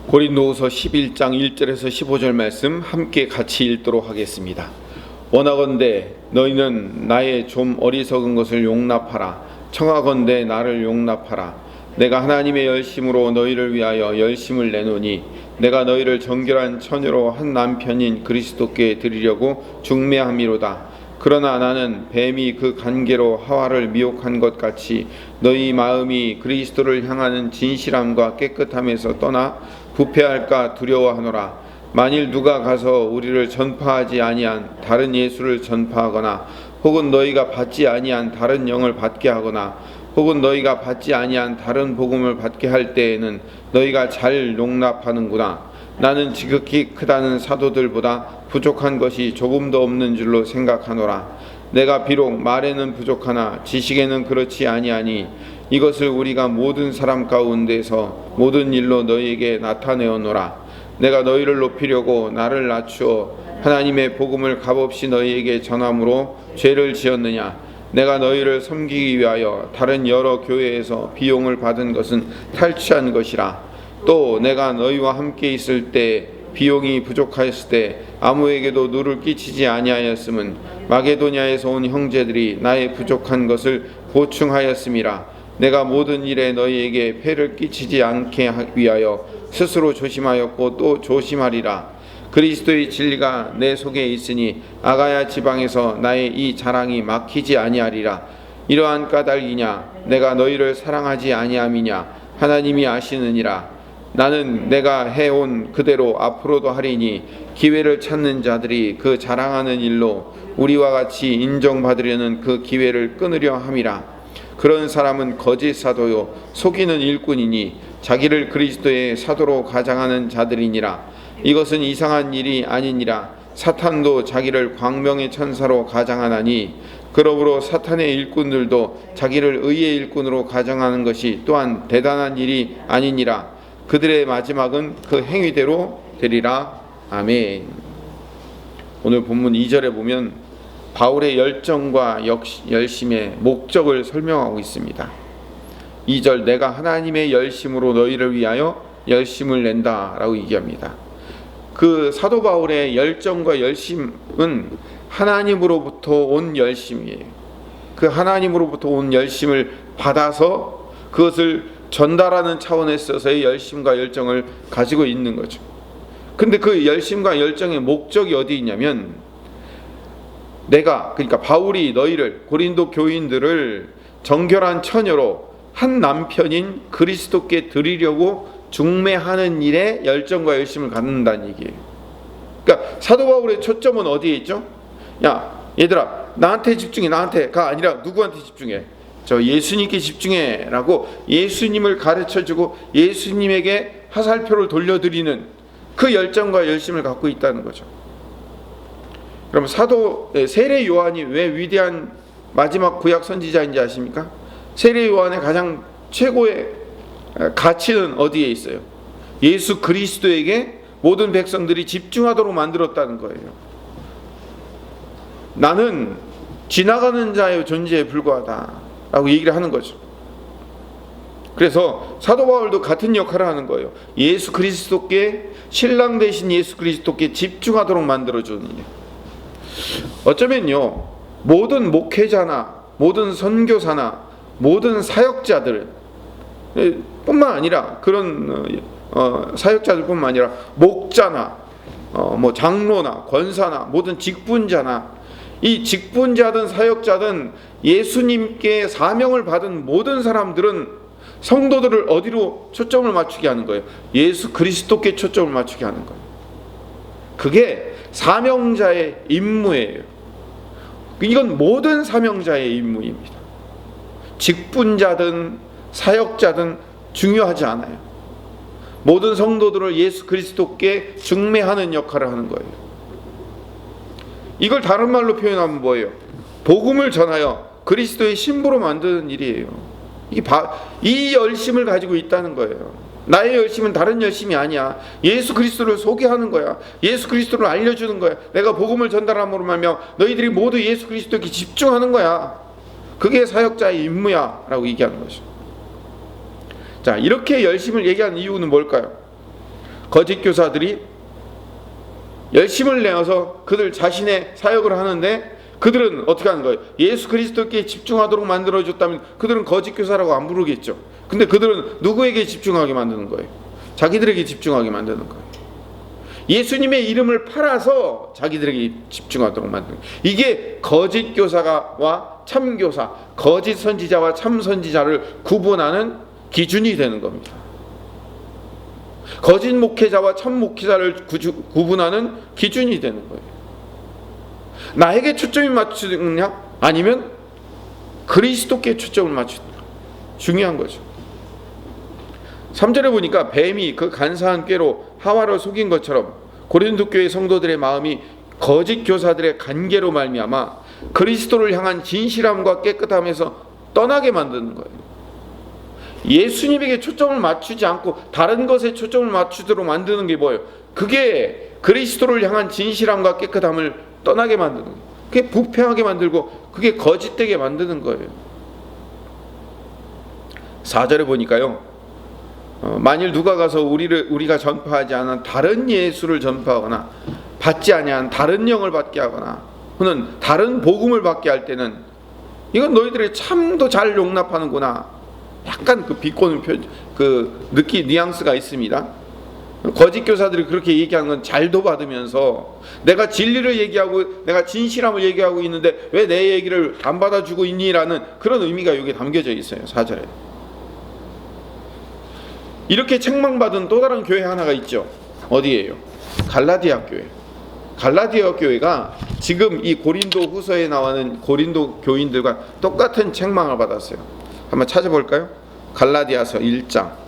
고린도후서 11장 1절에서 15절 말씀 함께 같이 읽도록 하겠습니다. 원하건대 너희는 나의 좀 어리석은 것을 용납하라. 청하건대 나를 용납하라. 내가 하나님의 열심으로 너희를 위하여 열심을 내노니 내가 너희를 정결한 처녀로 한 남편인 그리스도께 드리려고 중매함이로다. 그러나 나는 뱀이 그 간계로 하와를 미혹한 것 같이 너희 마음이 그리스도를 향하는 진실함과 깨끗함에서 떠나 부패할까 두려워하노라. 만일 누가 가서 우리를 전파하지 아니한 다른 예수를 전파하거나 혹은 너희가 받지 아니한 다른 영을 받게 하거나 혹은 너희가 받지 아니한 다른 복음을 받게 할 때에는 너희가 잘 용납하는구나. 나는 지극히 크다는 사도들보다 부족한 것이 조금도 없는 줄로 생각하노라. 내가 비록 말에는 부족하나 지식에는 그렇지 아니하니 이것을 우리가 모든 사람 가운데서 모든 일로 너희에게 나타내어노라. 내가 너희를 높이려고 나를 낮추어 하나님의 복음을 값없이 너희에게 전함으로 죄를 지었느냐. 내가 너희를 섬기기 위하여 다른 여러 교회에서 비용을 받은 것은 탈취한 것이라. 또 내가 너희와 함께 있을 때 비용이 부족하였을 때 아무에게도 누를 끼치지 아니하였음은 마게도냐에서 온 형제들이 나의 부족한 것을 보충하였음이라. 내가 모든 일에 너희에게 폐를 끼치지 않게 위하여 스스로 조심하였고 또 조심하리라. 그리스도의 진리가 내 속에 있으니 아가야 지방에서 나의 이 자랑이 막히지 아니하리라. 이러한 까닭이냐 내가 너희를 사랑하지 아니함이냐 하나님이 아시느니라. 나는 내가 해온 그대로 앞으로도 하리니 기회를 찾는 자들이 그 자랑하는 일로 우리와 같이 인정받으려는 그 기회를 끊으려 함이라. 그런 사람은 거짓 사도요 속이는 일꾼이니 자기를 그리스도의 사도로 가장하는 자들이니라. 이것은 이상한 일이 아니니라. 사탄도 자기를 광명의 천사로 가장하나니 그러므로 사탄의 일꾼들도 자기를 의의 일꾼으로 가장하는 것이 또한 대단한 일이 아니니라. 그들의 마지막은 그 행위대로 되리라. 아멘. 오늘 본문 2절에 보면 바울의 열정과 열심의 목적을 설명하고 있습니다. 2절 내가 하나님의 열심으로 너희를 위하여 열심을 낸다 라고 얘기합니다. 그 사도 바울의 열정과 열심은 하나님으로부터 온 열심이에요. 그 하나님으로부터 온 열심을 받아서 그것을 전달하는 차원에 있어서의 열심과 열정을 가지고 있는 거죠. 근데 그 열심과 열정의 목적이 어디 있냐면 그러니까 바울이 너희를 고린도 교인들을 정결한 처녀로 한 남편인 그리스도께 드리려고 중매하는 일에 열정과 열심을 갖는다는 얘기예요. 그러니까 사도 바울의 초점은 어디에 있죠? 야 얘들아 나한테 집중해. 나한테가 아니라 누구한테 집중해? 저 예수님께 집중해 라고 예수님을 가르쳐주고 예수님에게 화살표를 돌려드리는 그 열정과 열심을 갖고 있다는 거죠. 그럼 세례 요한이 왜 위대한 마지막 구약 선지자인지 아십니까? 세례 요한의 가장 최고의 가치는 어디에 있어요? 예수 그리스도에게 모든 백성들이 집중하도록 만들었다는 거예요. 나는 지나가는 자의 존재에 불과하다 라고 얘기를 하는 거죠. 그래서 사도 바울도 같은 역할을 하는 거예요. 예수 그리스도께 신랑 되신 예수 그리스도께 집중하도록 만들어주는 일. 어쩌면요 모든 목회자나 모든 선교사나 모든 사역자들 뿐만 아니라 그런 사역자들뿐만 아니라 목자나 장로나 권사나 모든 직분자나 이 직분자든 사역자든 예수님께 사명을 받은 모든 사람들은 성도들을 어디로 초점을 맞추게 하는 거예요? 예수 그리스도께 초점을 맞추게 하는 거예요. 그게 사명자의 임무예요. 이건 모든 사명자의 임무입니다. 직분자든 사역자든 중요하지 않아요. 모든 성도들을 예수 그리스도께 중매하는 역할을 하는 거예요. 이걸 다른 말로 표현하면 뭐예요? 복음을 전하여 그리스도의 신부로 만드는 일이에요. 이 열심을 가지고 있다는 거예요. 나의 열심은 다른 열심이 아니야. 예수 그리스도를 소개하는 거야. 예수 그리스도를 알려주는 거야. 내가 복음을 전달함으로 말며 너희들이 모두 예수 그리스도에게 집중하는 거야. 그게 사역자의 임무야 라고 얘기하는 거죠. 자, 이렇게 열심을 얘기하는 이유는 뭘까요? 거짓 교사들이 열심을 내어서 그들 자신의 사역을 하는데 그들은 어떻게 하는 거예요? 예수 그리스도께 집중하도록 만들어줬다면 그들은 거짓 교사라고 안 부르겠죠. 근데 그들은 누구에게 집중하게 만드는 거예요? 자기들에게 집중하게 만드는 거예요. 예수님의 이름을 팔아서 자기들에게 집중하도록 만드는 거예요. 이게 거짓 교사와 참 교사, 거짓 선지자와 참 선지자를 구분하는 기준이 되는 겁니다. 거짓 목회자와 참 목회자를 구분하는 기준이 되는 거예요. 나에게 초점이 맞추느냐 아니면 그리스도께 초점을 맞추느냐, 중요한 거죠. 3절에 보니까 뱀이 그 간사한 꾀로 하와를 속인 것처럼 고린도 교회 성도들의 마음이 거짓 교사들의 간계로 말미암아 그리스도를 향한 진실함과 깨끗함에서 떠나게 만드는 거예요. 예수님에게 초점을 맞추지 않고 다른 것에 초점을 맞추도록 만드는 게 뭐예요? 그게 그리스도를 향한 진실함과 깨끗함을 떠나게 만드는 거예요. 그게 부패하게 만들고 그게 거짓되게 만드는 거예요. 4절에 보니까요, 만일 누가 가서 우리가 전파하지 않은 다른 예수를 전파하거나 받지 아니한 다른 영을 받게 하거나 또는 다른 복음을 받게 할 때는 이건 너희들이 참도 잘 용납하는구나, 약간 그 비꼬는 뉘앙스가 있습니다. 거짓 교사들이 그렇게 얘기하는 건 잘도 받으면서 내가 진리를 얘기하고 내가 진실함을 얘기하고 있는데 왜 내 얘기를 안 받아주고 있니라는 그런 의미가 여기에 담겨져 있어요. 4절에 이렇게 책망받은 또 다른 교회 하나가 있죠. 어디예요? 갈라디아 교회. 갈라디아 교회가 지금 이 고린도 후서에 나오는 고린도 교인들과 똑같은 책망을 받았어요. 한번 찾아볼까요? 갈라디아서 1장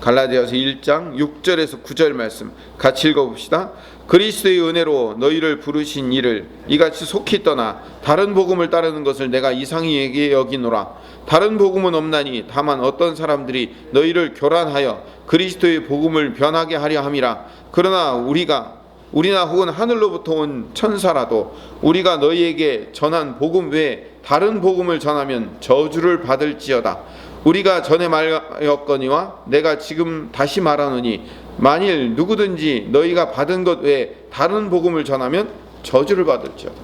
6절에서 9절 말씀 같이 읽어봅시다. 그리스도의 은혜로 너희를 부르신 이를 이같이 속히 떠나 다른 복음을 따르는 것을 내가 이상히 여기노라. 다른 복음은 없나니 다만 어떤 사람들이 너희를 교란하여 그리스도의 복음을 변하게 하려 함이라. 그러나 우리나 혹은 하늘로부터 온 천사라도 우리가 너희에게 전한 복음 외에 다른 복음을 전하면 저주를 받을지어다. 우리가 전에 말하였거니와 내가 지금 다시 말하노니 만일 누구든지 너희가 받은 것 외에 다른 복음을 전하면 저주를 받을지어다.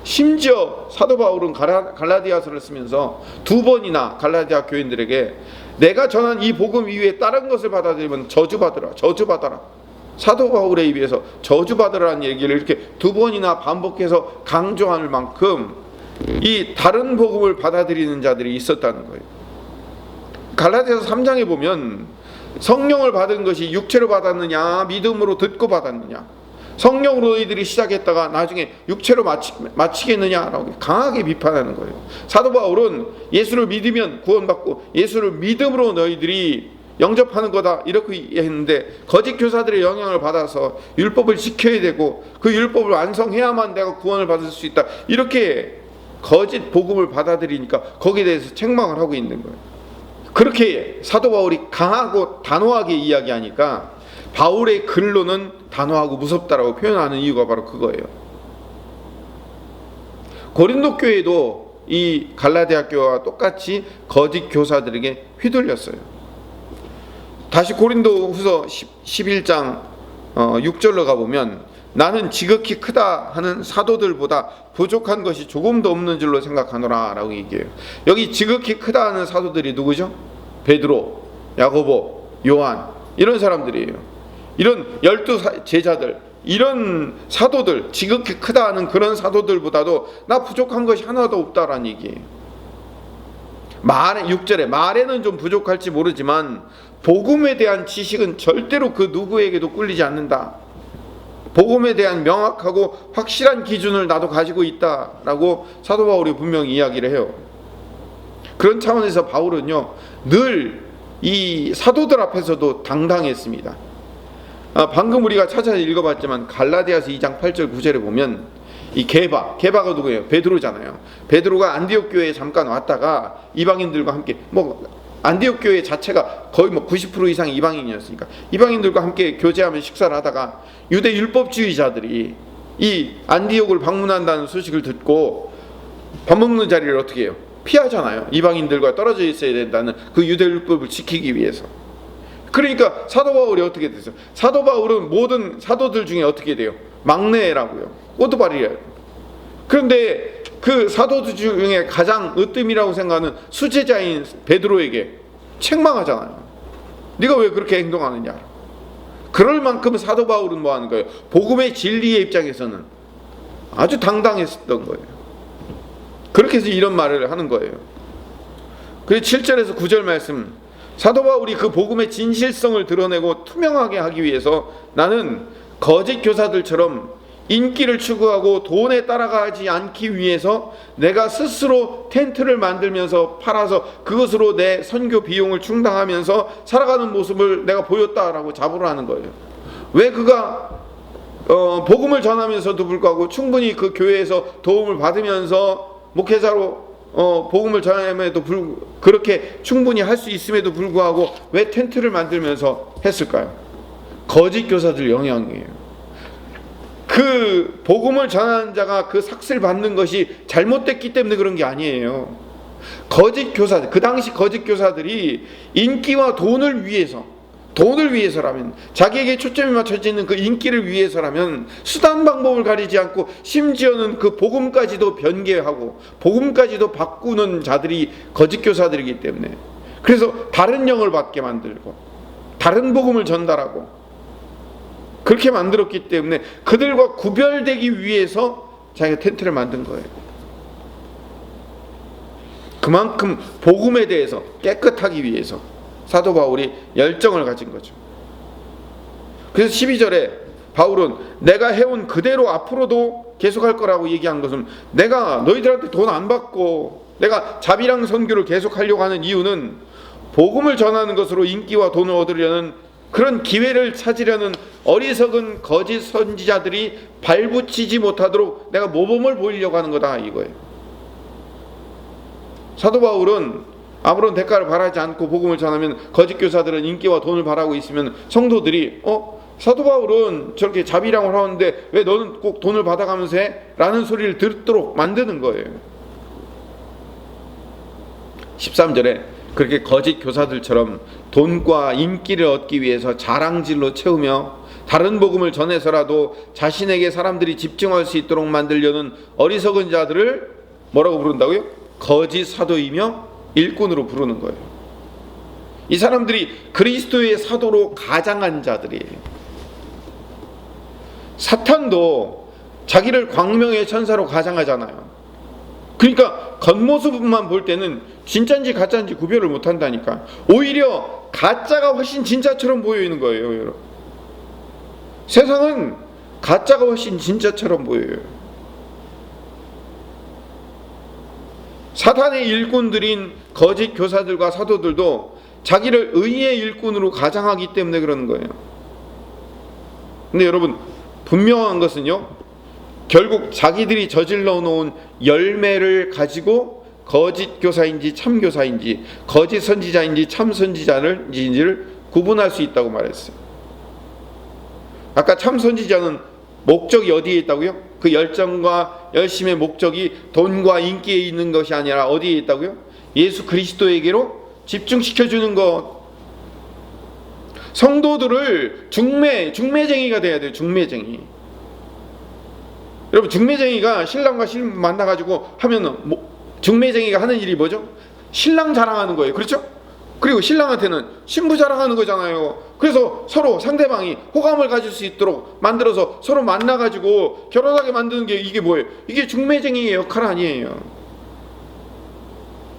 심지어 사도 바울은 갈라디아서를 쓰면서 2번이나 갈라디아 교인들에게 내가 전한 이 복음 이외에 다른 것을 받아들이면 저주받아라. 사도 바울의 입에서 저주받으라는 얘기를 이렇게 2번이나 반복해서 강조할 만큼 이 다른 복음을 받아들이는 자들이 있었다는 거예요. 갈라디아서 3장에 보면 성령을 받은 것이 육체로 받았느냐 믿음으로 듣고 받았느냐, 성령으로 너희들이 시작했다가 나중에 육체로 마치겠느냐라고 강하게 비판하는 거예요. 사도 바울은 예수를 믿으면 구원받고 예수를 믿음으로 너희들이 영접하는 거다 이렇게 했는데 거짓 교사들의 영향을 받아서 율법을 지켜야 되고 그 율법을 완성해야만 내가 구원을 받을 수 있다 이렇게 거짓 복음을 받아들이니까 거기에 대해서 책망을 하고 있는 거예요. 그렇게 사도 바울이 강하고 단호하게 이야기하니까 바울의 글로는 단호하고 무섭다라고 표현하는 이유가 바로 그거예요. 고린도 교회도 이 갈라디아 교회와 똑같이 거짓 교사들에게 휘둘렸어요. 다시 고린도 후서 11장 6절로 가보면 나는 지극히 크다 하는 사도들보다 부족한 것이 조금도 없는 줄로 생각하노라 라고 얘기해요. 여기 지극히 크다 하는 사도들이 누구죠? 베드로, 야고보, 요한 이런 사람들이에요. 이런 12 제자들, 이런 사도들, 지극히 크다 하는 그런 사도들보다도 나 부족한 것이 하나도 없다라는 얘기예요. 6절에 말에는 좀 부족할지 모르지만 복음에 대한 지식은 절대로 그 누구에게도 꿀리지 않는다. 복음에 대한 명확하고 확실한 기준을 나도 가지고 있다라고 사도 바울이 분명히 이야기를 해요. 그런 차원에서 바울은요 늘 이 사도들 앞에서도 당당했습니다. 방금 우리가 찾아서 읽어봤지만 갈라디아서 2장 8절 9절에 보면 이 게바가 누구예요? 베드로잖아요. 베드로가 안디옥 교회에 잠깐 왔다가 이방인들과 함께 안디옥 교회 자체가 거의 90% 이상이 이방인이었으니까 이방인들과 함께 교제하며 식사를 하다가 유대 율법주의자들이 이 안디옥을 방문한다는 소식을 듣고 밥 먹는 자리를 어떻게 해요? 피하잖아요. 이방인들과 떨어져 있어야 된다는 그 유대 율법을 지키기 위해서. 그러니까 사도 바울이 어떻게 됐어요? 사도 바울은 모든 사도들 중에 어떻게 돼요? 막내라고요. 꼬두발이에요. 그런데 그 사도들 중에 가장 으뜸이라고 생각하는 수제자인 베드로에게 책망하잖아요. 네가 왜 그렇게 행동하느냐. 그럴 만큼 사도 바울은 뭐 하는 거예요? 복음의 진리의 입장에서는 아주 당당했었던 거예요. 그렇게 해서 이런 말을 하는 거예요. 그리고 7절에서 9절 말씀, 사도 바울이 그 복음의 진실성을 드러내고 투명하게 하기 위해서 나는 거짓 교사들처럼 인기를 추구하고 돈에 따라가지 않기 위해서 내가 스스로 텐트를 만들면서 팔아서 그것으로 내 선교 비용을 충당하면서 살아가는 모습을 내가 보였다라고 자부를 하는 거예요. 왜 그가 복음을 전하면서도 불구하고 충분히 그 교회에서 도움을 받으면서 목회자로 복음을 전함에도 그렇게 충분히 할 수 있음에도 불구하고 왜 텐트를 만들면서 했을까요? 거짓 교사들 영향이에요. 그 복음을 전하는 자가 그 삭슬 받는 것이 잘못됐기 때문에 그런 게 아니에요. 거짓 교사들, 그 당시 거짓 교사들이 인기와 돈을 위해서라면, 자기에게 초점이 맞춰져 있는 그 인기를 위해서라면 수단 방법을 가리지 않고 심지어는 그 복음까지도 변개하고 복음까지도 바꾸는 자들이 거짓 교사들이기 때문에, 그래서 다른 영을 받게 만들고 다른 복음을 전달하고 그렇게 만들었기 때문에 그들과 구별되기 위해서 자기가 텐트를 만든 거예요. 그만큼 복음에 대해서 깨끗하기 위해서 사도 바울이 열정을 가진 거죠. 그래서 12절에 바울은 내가 해온 그대로 앞으로도 계속할 거라고 얘기한 것은, 내가 너희들한테 돈 안 받고 내가 자비랑 선교를 계속하려고 하는 이유는 복음을 전하는 것으로 인기와 돈을 얻으려는 그런 기회를 찾으려는 어리석은 거짓 선지자들이 발붙이지 못하도록 내가 모범을 보이려고 하는 거다, 이거예요. 사도 바울은 아무런 대가를 바라지 않고 복음을 전하면 거짓 교사들은 인기와 돈을 바라고 있으면 성도들이 사도 바울은 저렇게 자비랑을 하는데 왜 너는 꼭 돈을 받아가면서 해? 라는 소리를 듣도록 만드는 거예요. 13절에 그렇게 거짓 교사들처럼 돈과 인기를 얻기 위해서 자랑질로 채우며 다른 복음을 전해서라도 자신에게 사람들이 집중할 수 있도록 만들려는 어리석은 자들을 뭐라고 부른다고요? 거짓 사도이며 일꾼으로 부르는 거예요. 이 사람들이 그리스도의 사도로 가장한 자들이에요. 사탄도 자기를 광명의 천사로 가장하잖아요. 그러니까 겉모습만 볼 때는 진짜인지 가짜인지 구별을 못한다니까. 오히려 가짜가 훨씬 진짜처럼 보이는 거예요, 여러분. 세상은 가짜가 훨씬 진짜처럼 보여요. 사탄의 일꾼들인 거짓 교사들과 사도들도 자기를 의의 일꾼으로 가장하기 때문에 그러는 거예요. 근데 여러분, 분명한 것은요, 결국 자기들이 저질러 놓은 열매를 가지고 거짓 교사인지 참 교사인지, 거짓 선지자인지 참 선지자인지를 구분할 수 있다고 말했어요. 아까 참 선지자는 목적이 어디에 있다고요? 그 열정과 열심의 목적이 돈과 인기에 있는 것이 아니라 어디에 있다고요? 예수 그리스도에게로 집중시켜주는 것. 성도들을 중매쟁이가 돼야 돼요. 중매쟁이. 여러분, 중매쟁이가 신랑과 신부 만나가지고 하면은 중매쟁이가 하는 일이 뭐죠? 신랑 자랑하는 거예요. 그렇죠? 그리고 신랑한테는 신부 자랑하는 거잖아요. 그래서 서로 상대방이 호감을 가질 수 있도록 만들어서 서로 만나가지고 결혼하게 만드는 게 이게 뭐예요? 이게 중매쟁이의 역할 아니에요.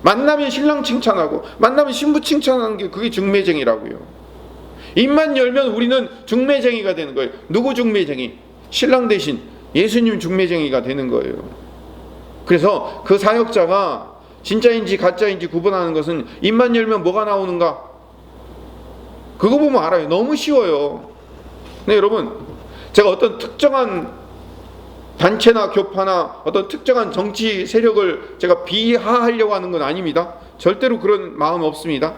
만나면 신랑 칭찬하고 만나면 신부 칭찬하는 게 그게 중매쟁이라고요. 입만 열면 우리는 중매쟁이가 되는 거예요. 누구 중매쟁이? 신랑 대신 예수님 중매쟁이가 되는 거예요. 그래서 그 사역자가 진짜인지 가짜인지 구분하는 것은 입만 열면 뭐가 나오는가? 그거 보면 알아요. 너무 쉬워요. 네, 여러분, 제가 어떤 특정한 단체나 교파나 어떤 특정한 정치 세력을 제가 비하하려고 하는 건 아닙니다. 절대로 그런 마음 없습니다.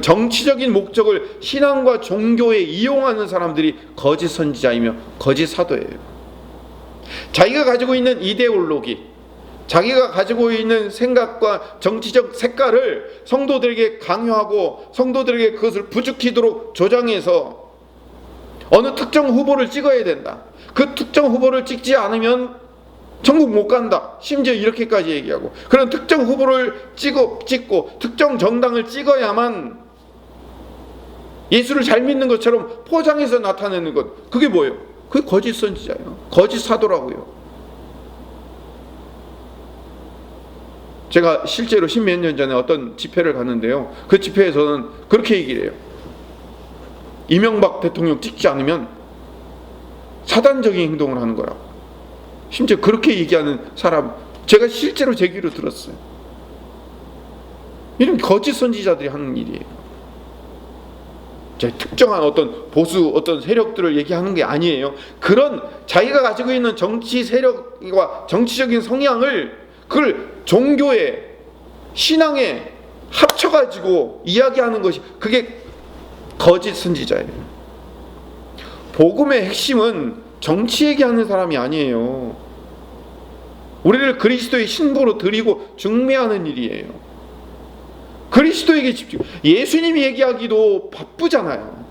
정치적인 목적을 신앙과 종교에 이용하는 사람들이 거짓 선지자이며 거짓 사도예요. 자기가 가지고 있는 이데올로기, 자기가 가지고 있는 생각과 정치적 색깔을 성도들에게 강요하고 성도들에게 그것을 부추기도록 조장해서 어느 특정 후보를 찍어야 된다. 그 특정 후보를 찍지 않으면 천국 못 간다. 심지어 이렇게까지 얘기하고, 그런 특정 후보를 찍고 특정 정당을 찍어야만 예수를 잘 믿는 것처럼 포장해서 나타내는 것, 그게 뭐예요? 그게 거짓 선지자예요. 거짓 사도라고요. 제가 실제로 십몇 년 전에 어떤 집회를 갔는데요, 그 집회에서는 그렇게 얘기를 해요. 이명박 대통령 찍지 않으면 사단적인 행동을 하는 거라고. 심지어 그렇게 얘기하는 사람, 제가 실제로 제 귀로 들었어요. 이런 거짓 선지자들이 하는 일이에요. 특정한 어떤 보수 어떤 세력들을 얘기하는 게 아니에요. 그런 자기가 가지고 있는 정치 세력과 정치적인 성향을 그걸 종교에, 신앙에 합쳐가지고 이야기하는 것이, 그게 거짓 선지자예요. 복음의 핵심은 정치 얘기하는 사람이 아니에요. 우리를 그리스도의 신부로 드리고 중매하는 일이에요. 그리스도에게 집중. 예수님 얘기하기도 바쁘잖아요.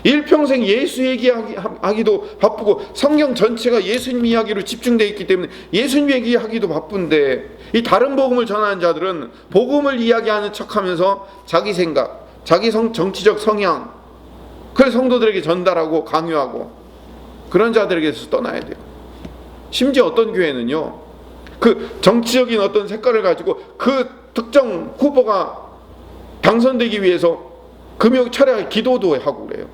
일평생 예수 얘기하기도 바쁘고 성경 전체가 예수님 이야기로 집중되어 있기 때문에 예수님 얘기하기도 바쁜데, 이 다른 복음을 전하는 자들은 복음을 이야기하는 척하면서 자기 생각, 자기 정치적 성향, 그걸 성도들에게 전달하고 강요하고, 그런 자들에게서 떠나야 돼요. 심지어 어떤 교회는요, 그 정치적인 어떤 색깔을 가지고 그 특정 후보가 당선되기 위해서 금요 철야 기도도 하고 그래요.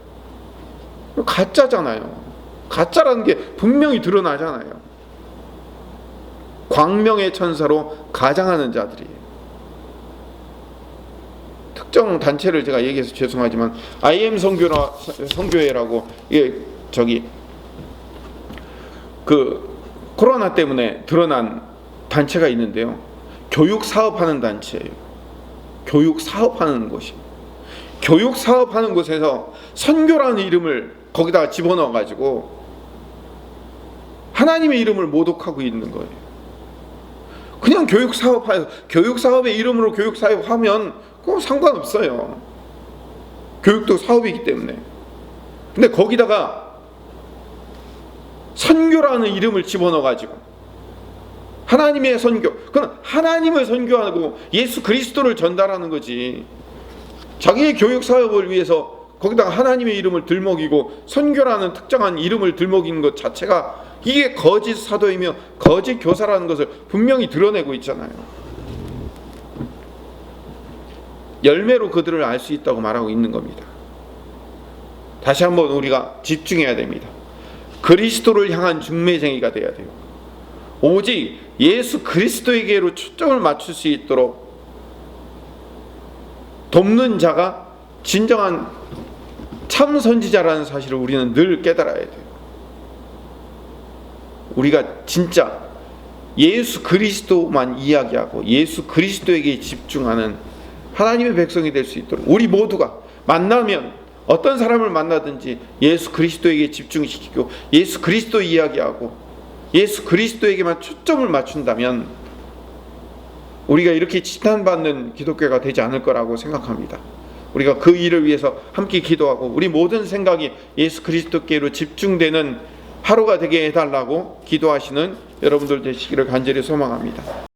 가짜잖아요. 가짜라는 게 분명히 드러나잖아요. 광명의 천사로 가장하는 자들이에요. 특정 단체를 제가 얘기해서 죄송하지만 IM 선교회라고, 이게 그 코로나 때문에 드러난 단체가 있는데요, 교육 사업하는 단체예요. 교육 사업하는 곳이, 교육 사업하는 곳에서 선교라는 이름을 거기다가 집어넣어 가지고 하나님의 이름을 모독하고 있는 거예요. 그냥 교육 사업의 이름으로 교육 사업하면 그거 상관없어요. 교육도 사업이기 때문에. 근데 거기다가 선교라는 이름을 집어넣어 가지고 하나님의 선교, 그건 하나님을 선교하고 예수 그리스도를 전달하는 거지. 자기의 교육 사업을 위해서 거기다가 하나님의 이름을 들먹이고 선교라는 특정한 이름을 들먹이는 것 자체가, 이게 거짓 사도이며 거짓 교사라는 것을 분명히 드러내고 있잖아요. 열매로 그들을 알 수 있다고 말하고 있는 겁니다. 다시 한번 우리가 집중해야 됩니다. 그리스도를 향한 중매쟁이가 돼야 돼요. 오직 예수 그리스도에게로 초점을 맞출 수 있도록 돕는 자가 진정한 참 선지자라는 사실을 우리는 늘 깨달아야 돼요. 우리가 진짜 예수 그리스도만 이야기하고 예수 그리스도에게 집중하는 하나님의 백성이 될 수 있도록 우리 모두가 만나면, 어떤 사람을 만나든지 예수 그리스도에게 집중시키고 예수 그리스도 이야기하고 예수 그리스도에게만 초점을 맞춘다면 우리가 이렇게 지탄받는 기독교가 되지 않을 거라고 생각합니다. 우리가 그 일을 위해서 함께 기도하고 우리 모든 생각이 예수 그리스도께로 집중되는 하루가 되게 해달라고 기도하시는 여러분들 되시기를 간절히 소망합니다.